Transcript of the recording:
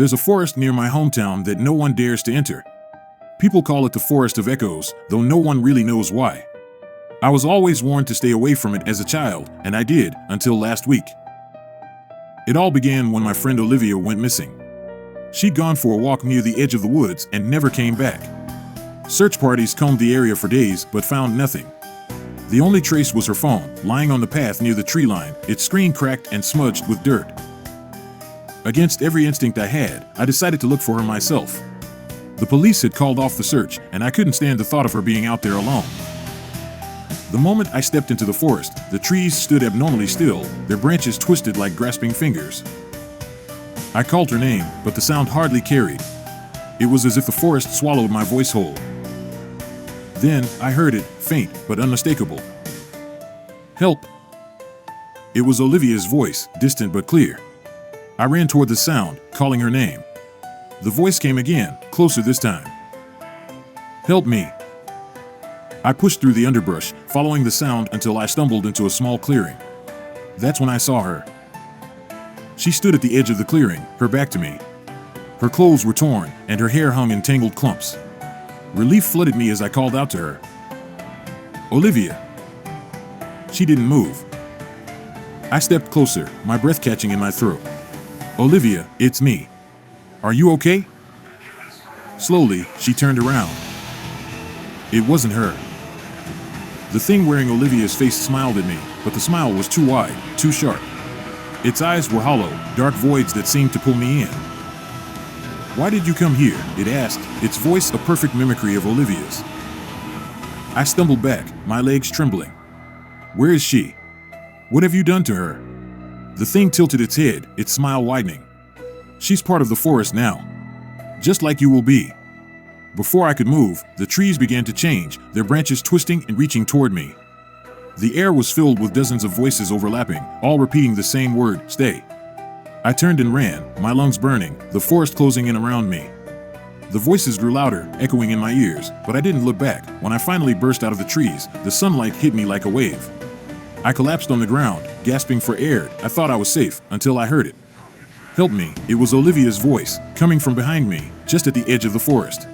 There's a forest near my hometown that no one dares to enter. People call it the Forest of Echoes, though no one really knows why. I was always warned to stay away from it as a child, and I did, until last week. It all began when my friend Olivia went missing. She'd gone for a walk near the edge of the woods and never came back. Search parties combed the area for days but found nothing. The only trace was her phone, lying on the path near the tree line, its screen cracked and smudged with dirt. Against every instinct I had, I decided to look for her myself. The police had called off the search, and I couldn't stand the thought of her being out there alone. The moment I stepped into the forest, the trees stood abnormally still, their branches twisted like grasping fingers. I called her name, but the sound hardly carried. It was as if the forest swallowed my voice whole. Then I heard it, faint but unmistakable. "Help!" It was Olivia's voice, distant but clear. I ran toward the sound, calling her name. The voice came again, closer this time. "Help me!" I pushed through the underbrush, following the sound until I stumbled into a small clearing. That's when I saw her. She stood at the edge of the clearing, her back to me. Her clothes were torn, and her hair hung in tangled clumps. Relief flooded me as I called out to her. "Olivia!" She didn't move. I stepped closer, my breath catching in my throat. "Olivia, it's me. Are you okay?" Slowly, she turned around. It wasn't her. The thing wearing Olivia's face smiled at me, but the smile was too wide, too sharp. Its eyes were hollow, dark voids that seemed to pull me in. "Why did you come here?" it asked, its voice a perfect mimicry of Olivia's. I stumbled back, my legs trembling. "Where is she? What have you done to her?" The thing tilted its head, its smile widening. "She's part of the forest now. Just like you will be." Before I could move, the trees began to change, their branches twisting and reaching toward me. The air was filled with dozens of voices overlapping, all repeating the same word, "Stay." I turned and ran, my lungs burning, the forest closing in around me. The voices grew louder, echoing in my ears, but I didn't look back. When I finally burst out of the trees, the sunlight hit me like a wave. I collapsed on the ground, gasping for air. I thought I was safe, until I heard it. "Help me!" It was Olivia's voice, coming from behind me, just at the edge of the forest.